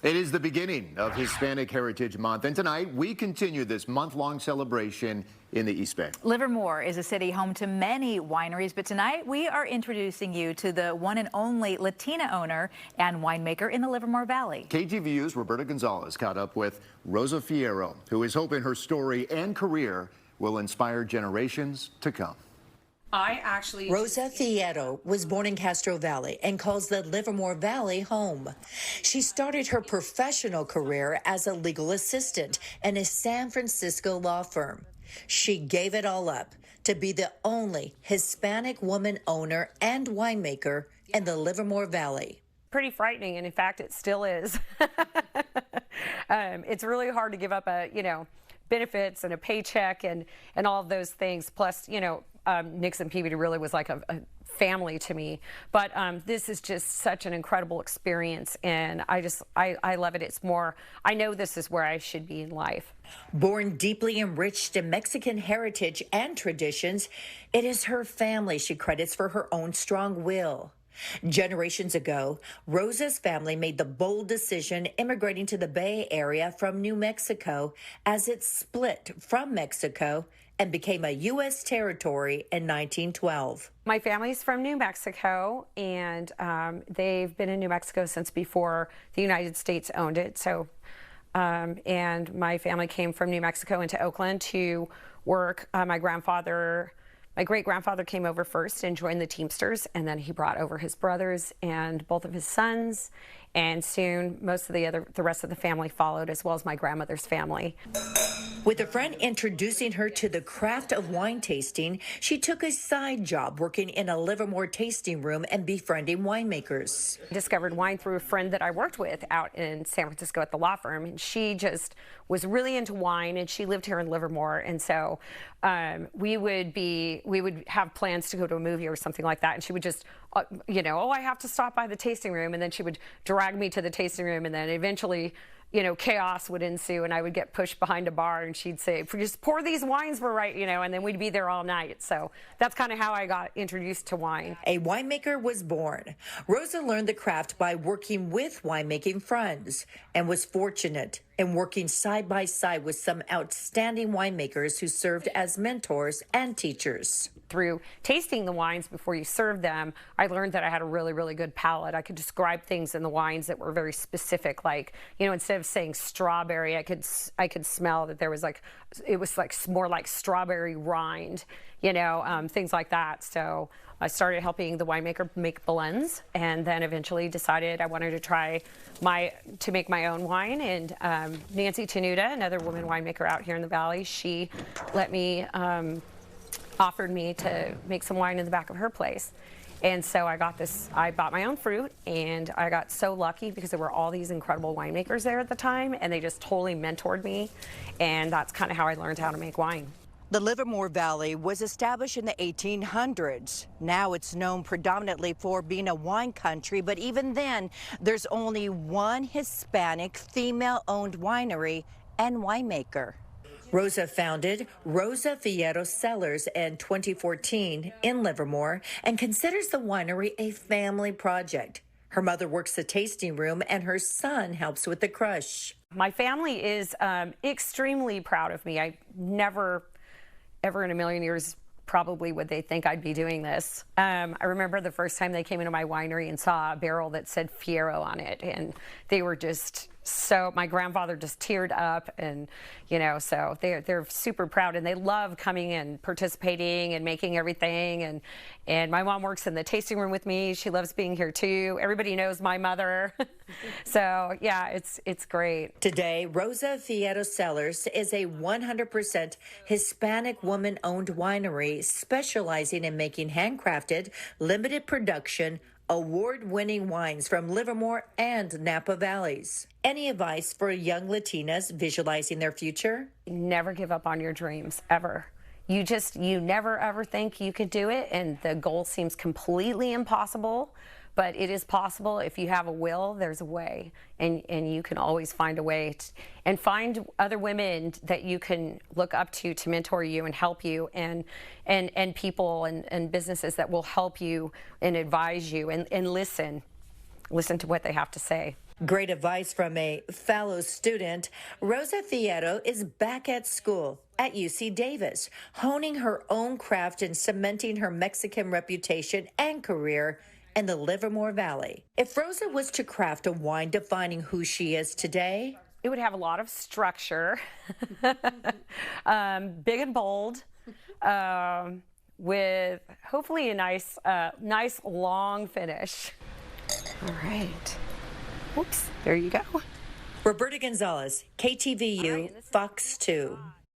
It is the beginning of Hispanic Heritage Month, and tonight we continue this month-long celebration in the East Bay. Livermore is a city home to many wineries, but tonight we are introducing you to the one and only Latina owner and winemaker in the Livermore Valley. KTVU's Roberta Gonzalez caught up with Rosa Fierro, who is hoping her story and career will inspire generations to come. Rosa Fierro was born in Castro Valley and calls the Livermore Valley home. She started her professional career as a legal assistant in a San Francisco law firm. She gave it all up to be the only Hispanic woman owner and winemaker in the Livermore Valley. Pretty frightening, and in fact, it still is. It's really hard to give up benefits and a paycheck and all of those things. Plus, Nixon Peabody really was like a family to me. But this is just such an incredible experience, and I love it. It's more, I know this is where I should be in life. Born deeply enriched in Mexican heritage and traditions, it is her family she credits for her own strong will. Generations ago, Rosa's family made the bold decision immigrating to the Bay Area from New Mexico as it split from Mexico and became a U.S. territory in 1912. My family's from New Mexico, and they've been in New Mexico since before the United States owned it. So, and my family came from New Mexico into Oakland to work. My great-grandfather came over first and joined the Teamsters, and then he brought over his brothers and both of his sons, and soon most of the rest of the family followed, as well as my grandmother's family. With a friend introducing her to the craft of wine tasting, she took a side job working in a Livermore tasting room and befriending winemakers. I discovered wine through a friend that I worked with out in San Francisco at the law firm, and she just was really into wine, and she lived here in Livermore, and so we would have plans to go to a movie or something like that, and she would just, oh, I have to stop by the tasting room, and then she would drag me to the tasting room, and then eventually, chaos would ensue, and I would get pushed behind a bar, and she'd say, just pour these wines for right, and then we'd be there all night. So that's kind of how I got introduced to wine. A winemaker was born. Rosa learned the craft by working with winemaking friends and was fortunate in working side by side with some outstanding winemakers who served as mentors and teachers. Through tasting the wines before you serve them, I learned that I had a really, really good palate. I could describe things in the wines that were very specific, like, instead of saying strawberry, I could smell that there was it was more like strawberry rind, things like that. So I started helping the winemaker make blends, and then eventually decided I wanted to try to make my own wine. And Nancy Tenuta, another woman winemaker out here in the valley, she let me offered me to make some wine in the back of her place. And so I bought my own fruit, and I got so lucky because there were all these incredible winemakers there at the time, and they just totally mentored me, and that's kind of how I learned how to make wine. The Livermore Valley was established in the 1800s. Now it's known predominantly for being a wine country, but even then, there's only one Hispanic female-owned winery and winemaker. Rosa founded Rosa Fierro Cellars in 2014 in Livermore and considers the winery a family project. Her mother works the tasting room and her son helps with the crush. My family is extremely proud of me. I never, ever in a million years probably would they think I'd be doing this. I remember the first time they came into my winery and saw a barrel that said Fierro on it, and they were just my grandfather just teared up, and so they're super proud, and they love coming and participating and making everything, and my mom works in the tasting room with me. She loves being here too. Everybody knows my mother. So yeah, it's great. Today, Rosa Fierro Cellars is a 100% Hispanic woman-owned winery specializing in making handcrafted, limited production, award-winning wines from Livermore and Napa Valleys. Any advice for young Latinas visualizing their future? Never give up on your dreams, ever. You never ever think you could do it, and the goal seems completely impossible, but it is possible. If you have a will, there's a way, and you can always find a way and find other women that you can look up to mentor you and help you, and people and businesses that will help you and advise you and listen to what they have to say. Great advice from a fellow student. Rosa Fierro is back at school at UC Davis, honing her own craft and cementing her Mexican reputation and career in the Livermore Valley. If Rosa was to craft a wine defining who she is today, it would have a lot of structure, big and bold, with hopefully a nice long finish. All right. Oops, there you go. Roberta Gonzalez, KTVU, Fox 2.